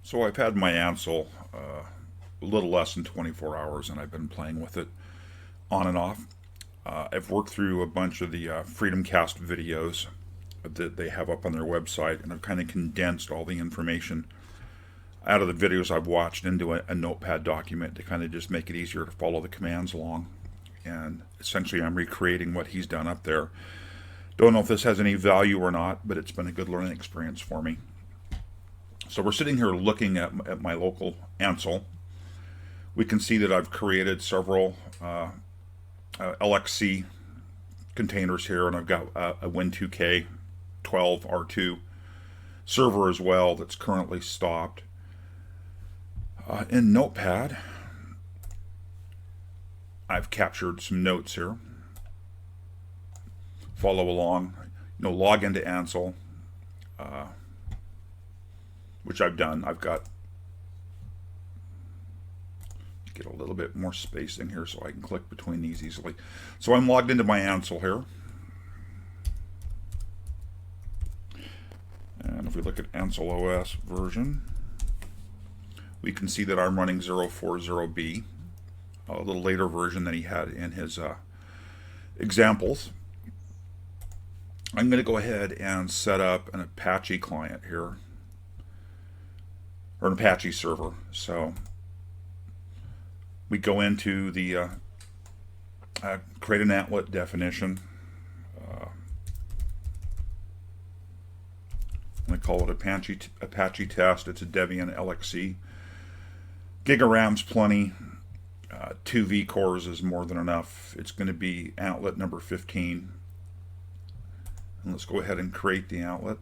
So I've had my Antsle a little less than 24 hours, and I've been playing with it on and off. I've worked through a bunch of the FreedomCast videos that they have up on their website, and I've kind of condensed all the information out of the videos I've watched into a notepad document to kind of just make it easier to follow the commands along. And essentially I'm recreating what he's done up there. Don't know if this has any value or not, but it's been a good learning experience for me. So we're sitting here looking at my local Antsle. We can see that I've created several LXC containers here, and I've got a Win2K 12 R2 server as well that's currently stopped. In Notepad, I've captured some notes here. Follow along. Log into Antsle, which I've done. I've got, get a little bit more spacing here so I can click between these easily. So I'm logged into my Antsle here. And if we look at Antsle OS version, we can see that I'm running 040B, a little later version than he had in his examples. I'm going to go ahead and set up an Apache client here, or an Apache server. So we go into the create an Antlet definition. I'm going to call it Apache test. It's a Debian LXC. Gigaram's plenty. 2 vCores is more than enough. It's going to be Antlet number 15. And let's go ahead and create the Antlet.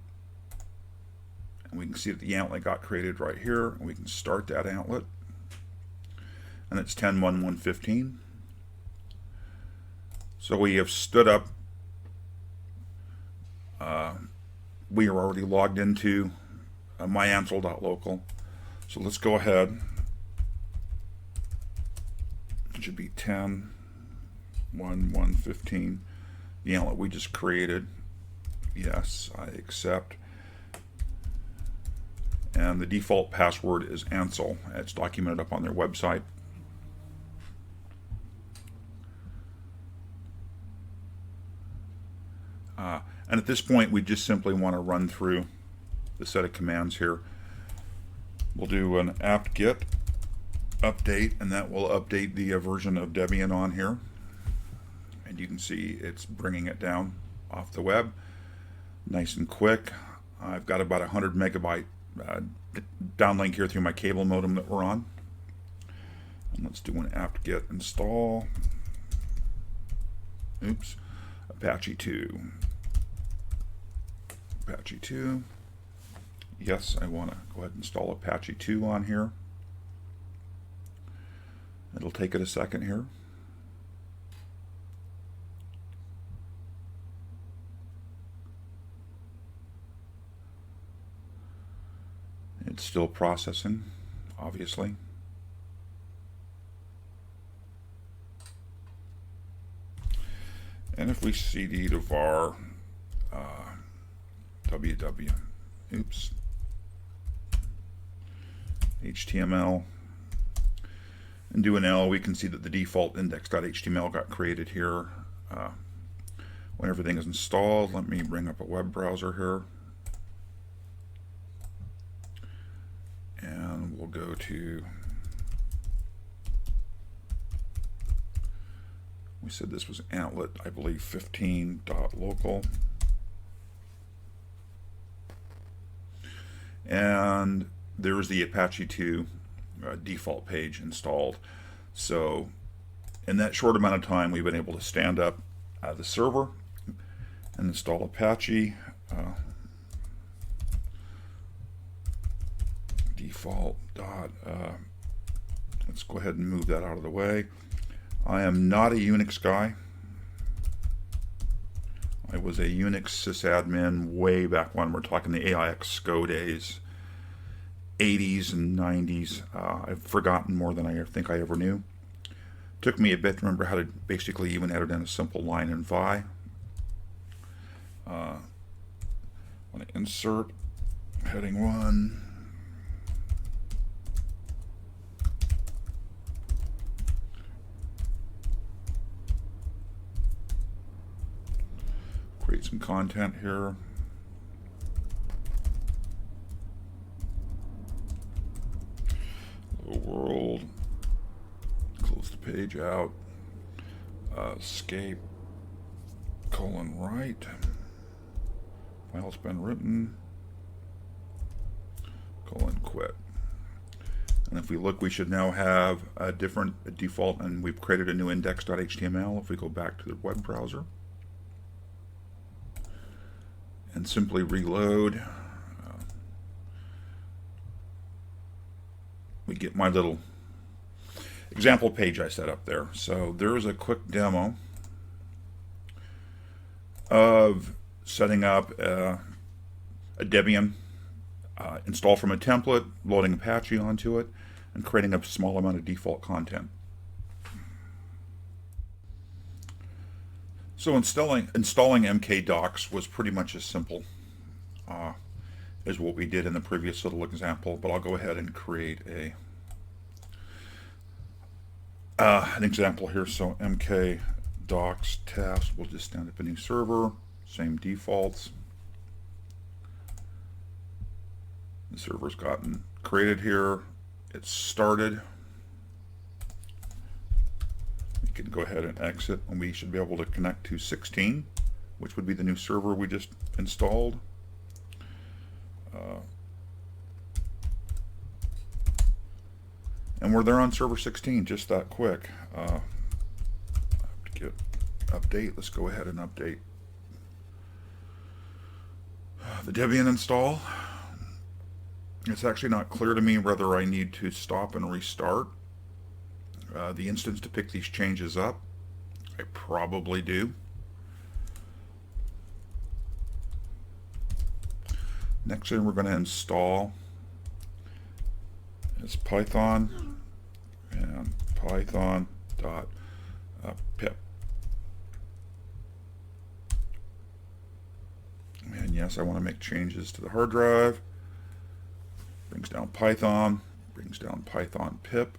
And we can see that the Antlet got created right here. And we can start that Antlet. And it's 10.1.1.15. So we have stood up. We are already logged into myantsle.local. So let's go ahead. It should be 10.1.1.15. The Antlet we just created. Yes, I accept. And the default password is Antsle. It's documented up on their website. And at this point, we just simply want to run through the set of commands here. We'll do an apt-get update, and that will update the version of Debian on here. And you can see it's bringing it down off the web. Nice and quick. I've got about 100 megabyte downlink here through my cable modem that we're on. And let's do an apt-get install. Oops. Apache 2. Apache 2. Yes, I want to go ahead and install Apache 2 on here. It'll take it a second here. It's still processing, obviously. And if we cd to var ww, oops, HTML, and do an L, we can see that the default index.html got created here. When everything is installed, let me bring up a web browser here. And we'll go to, we said this was Antlet, I believe 15.local. And there's the Apache 2 default page installed. So in that short amount of time, we've been able to stand up the server and install Apache. Default dot, let's go ahead and move that out of the way. I am not a Unix guy. I was a Unix sysadmin way back when. We're talking the AIX SCO days, 80s and 90s. I've forgotten more than I think I ever knew. Took me a bit to remember how to basically even edit in a simple line in Vi. I'm going to insert heading 1. create some content here. Hello world. Close the page out. Escape. Write. File's been written. Quit. And if we look, we should now have a different default, and we've created a new index.html. If we go back to the web browser and simply reload, we get my little example page I set up there. So there's a quick demo of setting up a Debian install from a template, loading Apache onto it, and creating a small amount of default content. So installing mkdocs was pretty much as simple as what we did in the previous little example, but I'll go ahead and create an example here. So mkdocs test, we'll just stand up a new server, same defaults. The server's gotten created here. It's started. We can go ahead and exit, and we should be able to connect to 16, which would be the new server we just installed. And we're there on server 16, just that quick. I have to get update. Let's go ahead and update the Debian install. It's actually not clear to me whether I need to stop and restart the instance to pick these changes up. I probably do. Next thing we're going to install is Python and python.pip. And yes, I want to make changes to the hard drive. Brings down Python, brings down Python pip.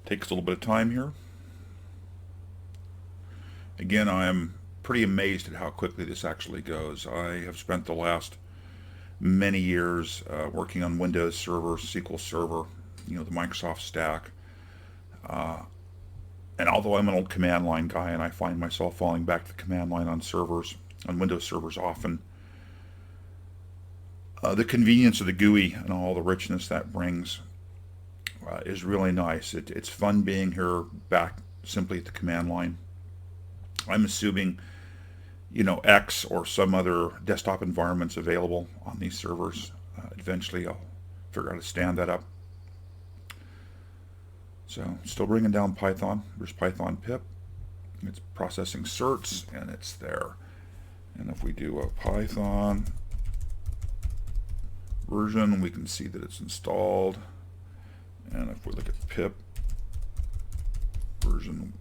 Takes a little bit of time here. Again, I am pretty amazed at how quickly this actually goes. I have spent the last many years working on Windows Server, SQL Server, the Microsoft stack. And although I'm an old command line guy and I find myself falling back to the command line on servers, on Windows servers often, the convenience of the GUI and all the richness that brings is really nice. It's fun being here back simply at the command line. I'm assuming X or some other desktop environments available on these servers. Eventually I'll figure out how to stand that up. So still bringing down Python. There's Python pip. It's processing certs and it's there. And if we do a Python version, we can see that it's installed. And if we look at pip version,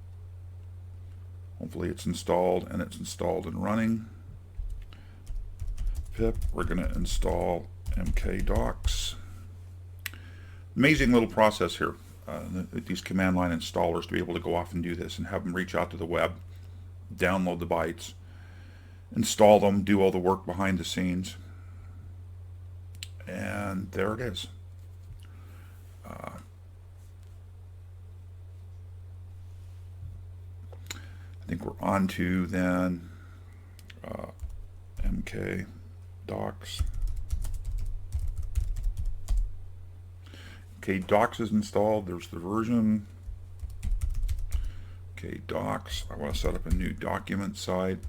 hopefully it's installed, and it's installed and running. Pip, we're going to install mkdocs. Amazing little process here. These command line installers to be able to go off and do this and have them reach out to the web, download the bytes, install them, do all the work behind the scenes. And there it is. I think we're on to then mkdocs. Okay, docs is installed. There's the version. Okay, docs. I want to set up a new document site.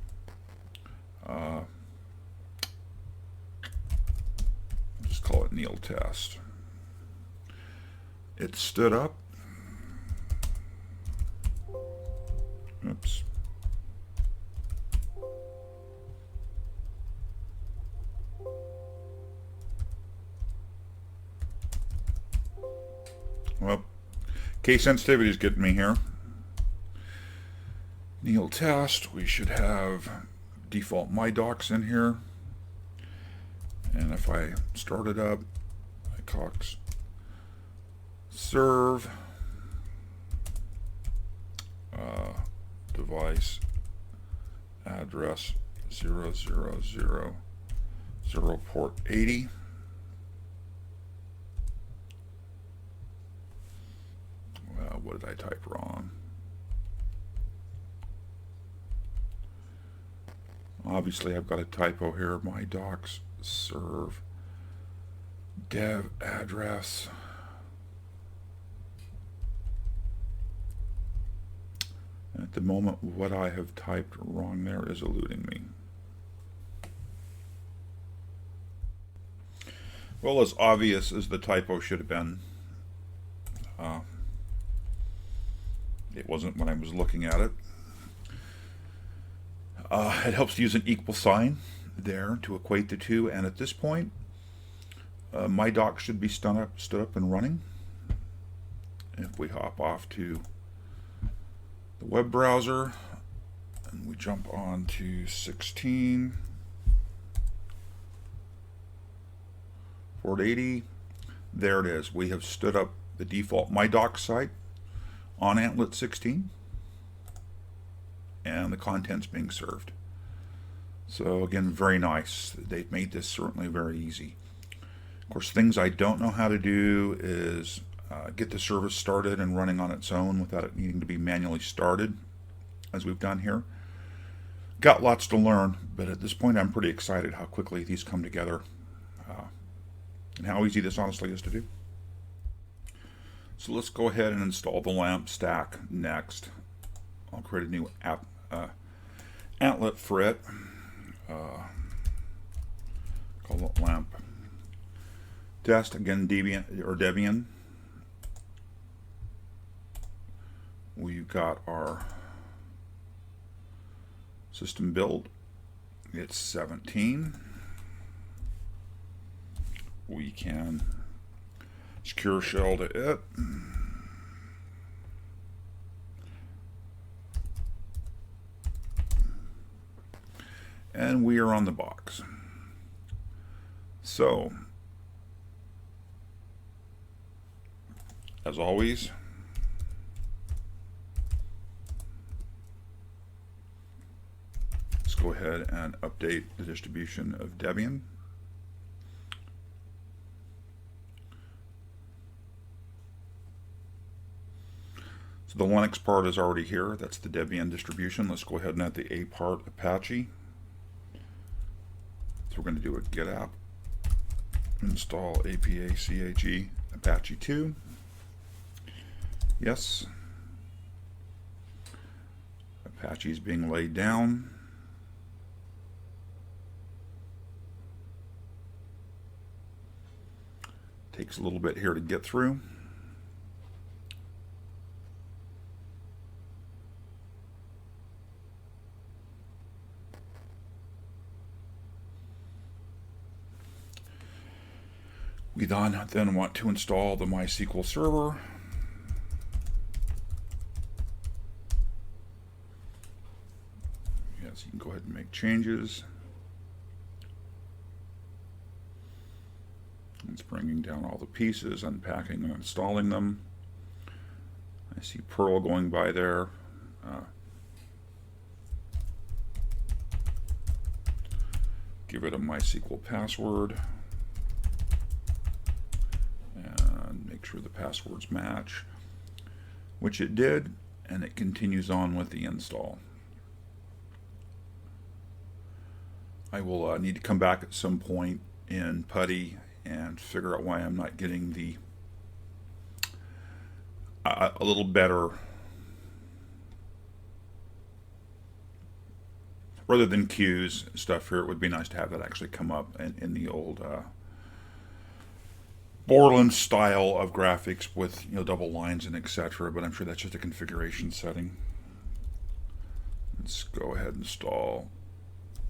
Just call it Neil Test. It stood up. Oops. Well, case sensitivity is getting me here. Neil Test. We should have default my docs in here. And if I start it up, Cox serve device address 0000 port 80. Well, what did I type wrong? Obviously, I've got a typo here. My docs serve dev address. At the moment, what I have typed wrong there is eluding me. Well, as obvious as the typo should have been, it wasn't when I was looking at it. It helps to use an equal sign there to equate the two, and at this point, my doc should be stood up and running. If we hop off to the web browser and we jump on to 16 port 80, there it is. We have stood up the default My Doc site on Antlet 16, and the content's being served. So again, very nice. They've made this certainly very easy. Of course, things I don't know how to do is get the service started and running on its own without it needing to be manually started, as we've done here. Got lots to learn, but at this point I'm pretty excited how quickly these come together and how easy this honestly is to do. So let's go ahead and install the LAMP stack next. I'll create a new app, Antlet for it. Call it LAMP test. Again, Debian. We've got our system build. It's 17. We can secure shell to it. And we are on the box. So, as always, let's go ahead and update the distribution of Debian. So the Linux part is already here. That's the Debian distribution. Let's go ahead and add the A part, Apache. So we're going to do a get app, install APACHE Apache 2. Yes. Apache is being laid down. Takes a little bit here to get through. We then want to install the MySQL server. Yes, you can go ahead and make changes. It's bringing down all the pieces, unpacking and installing them. I see Perl going by there. Give it a MySQL password. Make sure the passwords match, which it did, and it continues on with the install. I will need to come back at some point in PuTTY and figure out why I'm not getting the a little better, rather than queues stuff here. It would be nice to have that actually come up in the old Borland style of graphics with, you know, double lines and etc. But I'm sure that's just a configuration setting. Let's go ahead and install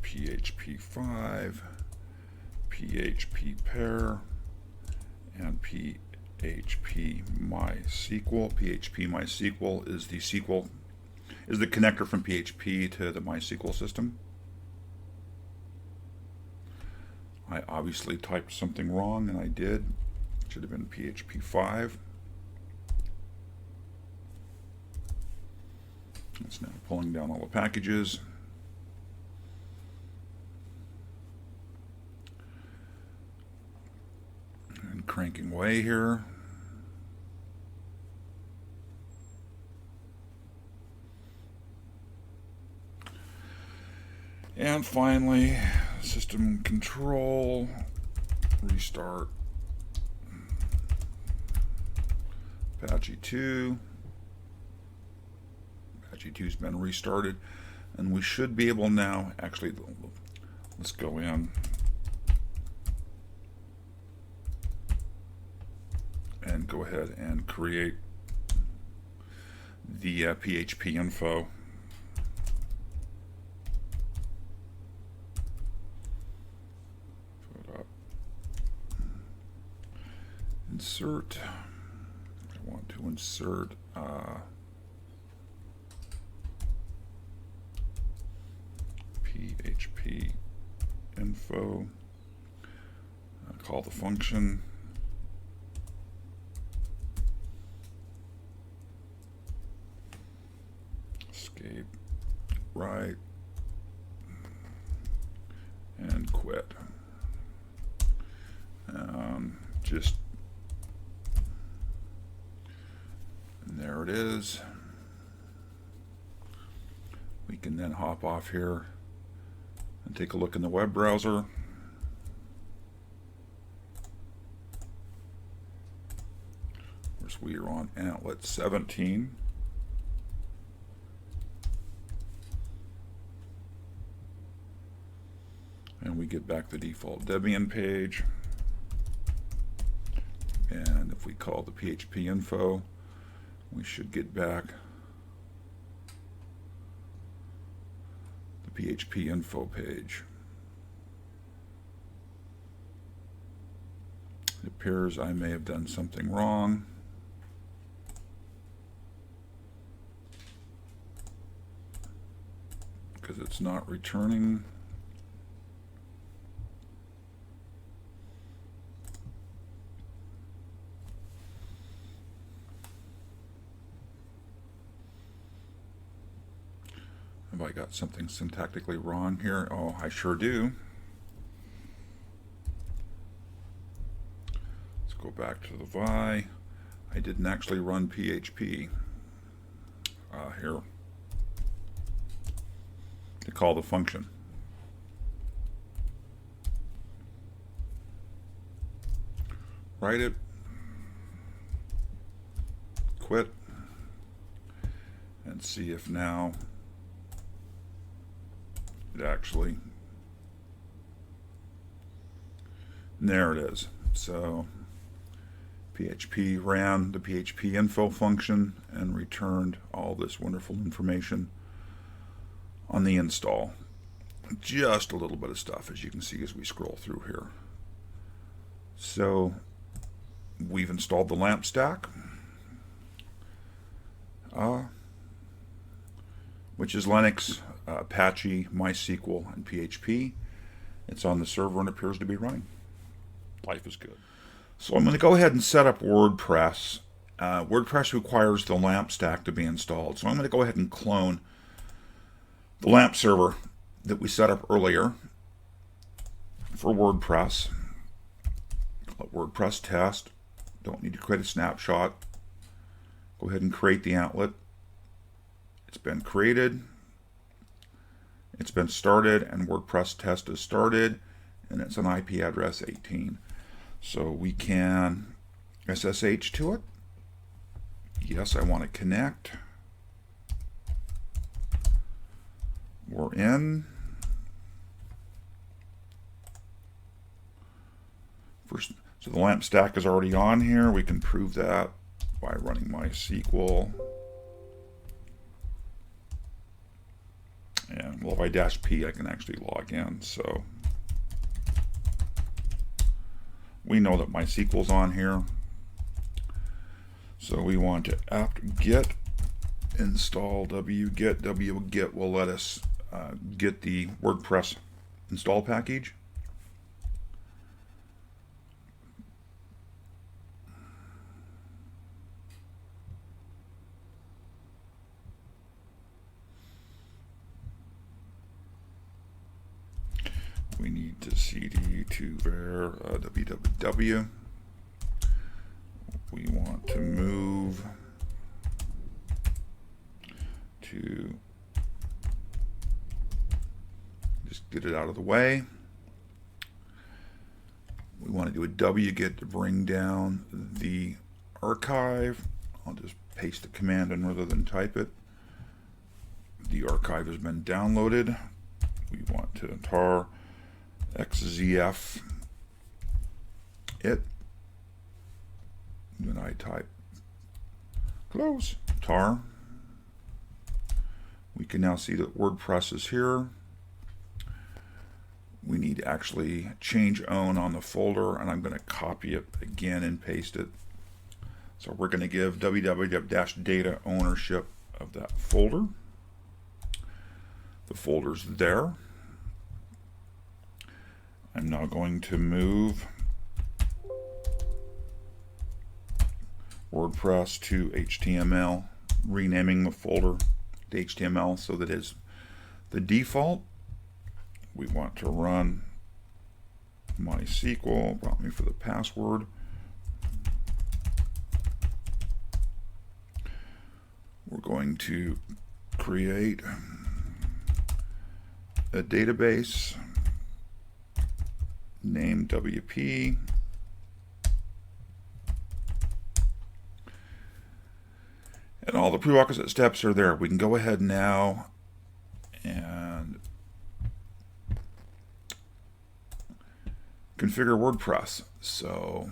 PHP 5, PHP pair, and PHP MySQL. PHP MySQL is the connector from PHP to the MySQL system. I obviously typed something wrong, and I did. It should have been PHP5. It's now pulling down all the packages. And cranking away here. And finally, system control, restart, Apache 2. Apache 2's been restarted, and we should be able now, actually, let's go in and go ahead and create the PHP info. Insert. I want to insert PHP info. Call the function. Escape. Right. And quit. Just there it is. We can then hop off here and take a look in the web browser. Of course, we are on Antlets 17. And we get back the default Debian page. And if we call the PHP info, we should get back the PHP info page. It appears I may have done something wrong. Because it's not returning. Have I got something syntactically wrong here? Oh, I sure do. Let's go back to the VI. I didn't actually run PHP here to call the function. Write it, quit, and see if now it actually, there it is. So PHP ran the PHP info function and returned all this wonderful information on the install. Just a little bit of stuff, as you can see as we scroll through here. So we've installed the LAMP stack, which is Linux, Apache, MySQL, and PHP. It's on the server and appears to be running. Life is good. So I'm going to go ahead and set up WordPress. WordPress requires the LAMP stack to be installed. So I'm going to go ahead and clone the LAMP server that we set up earlier for WordPress. Let WordPress test. Don't need to create a snapshot. Go ahead and create the Antlet. It's been created. It's been started, and WordPress test is started, and it's an IP address 18. So we can SSH to it. Yes, I want to connect. We're in. First, so the LAMP stack is already on here. We can prove that by running MySQL. And well, if I -p, I can actually log in. So we know that MySQL's on here. So we want to apt-get install wget. Wget will let us get the WordPress install package. to cd to var www. We want to move to, just get it out of the way. We want to do a wget to bring down the archive. I'll just paste the command in rather than type it. The archive has been downloaded. We want to tar xzf it. Then I type close tar. We can now see that WordPress is here. We need to actually change own on the folder, and I'm going to copy it again and paste it. So we're going to give www-data ownership of that folder. The folder's there. I'm now going to move WordPress to HTML, renaming the folder to HTML so that it's the default. We want to run MySQL, prompt me for the password. We're going to create a database named WP. And all the prerequisite steps are there. We can go ahead now and configure WordPress. So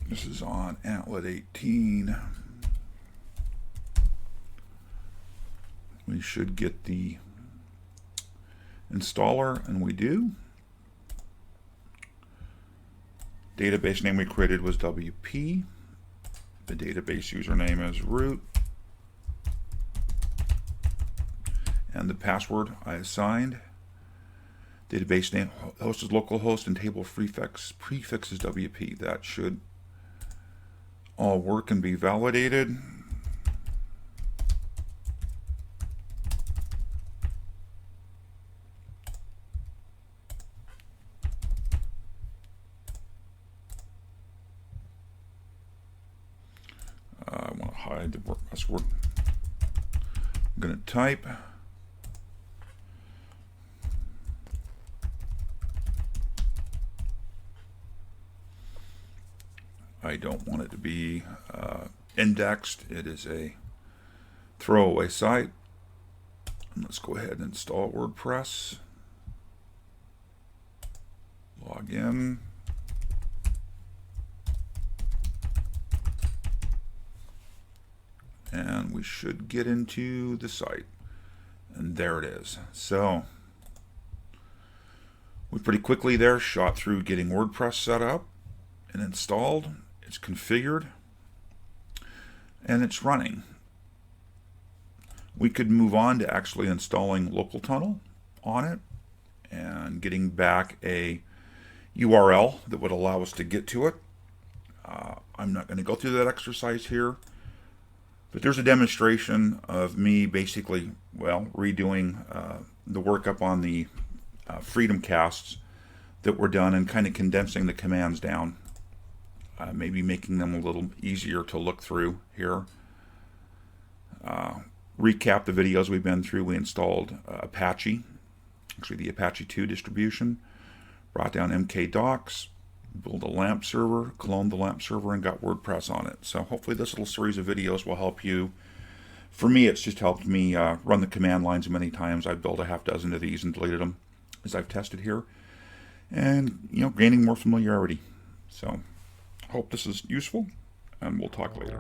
this is on Antlet 18. We should get the installer, and we do. Database name we created was WP. The database username is root. And the password I assigned. Database name, host is localhost, and table prefix is WP. That should all work and be validated. I want to hide the password. I'm going to type. I don't want it to be indexed. It is a throwaway site. And let's go ahead and install WordPress. Log in. And we should get into the site. And there it is. So we pretty quickly there shot through getting WordPress set up and installed. It's configured and it's running. We could move on to actually installing Local Tunnel on it and getting back a URL that would allow us to get to it. I'm not going to go through that exercise here, but there's a demonstration of me basically, well, redoing the workup on the Freedom casts that were done and kind of condensing the commands down. Maybe making them a little easier to look through here. Recap the videos we've been through. We installed Apache, actually the Apache 2 distribution, brought down MKDocs, built a LAMP server, cloned the LAMP server, and got WordPress on it. So hopefully this little series of videos will help you. For me, it's just helped me run the command lines many times. I've built a half dozen of these and deleted them as I've tested here. And, you know, gaining more familiarity. So hope this is useful, and we'll talk later.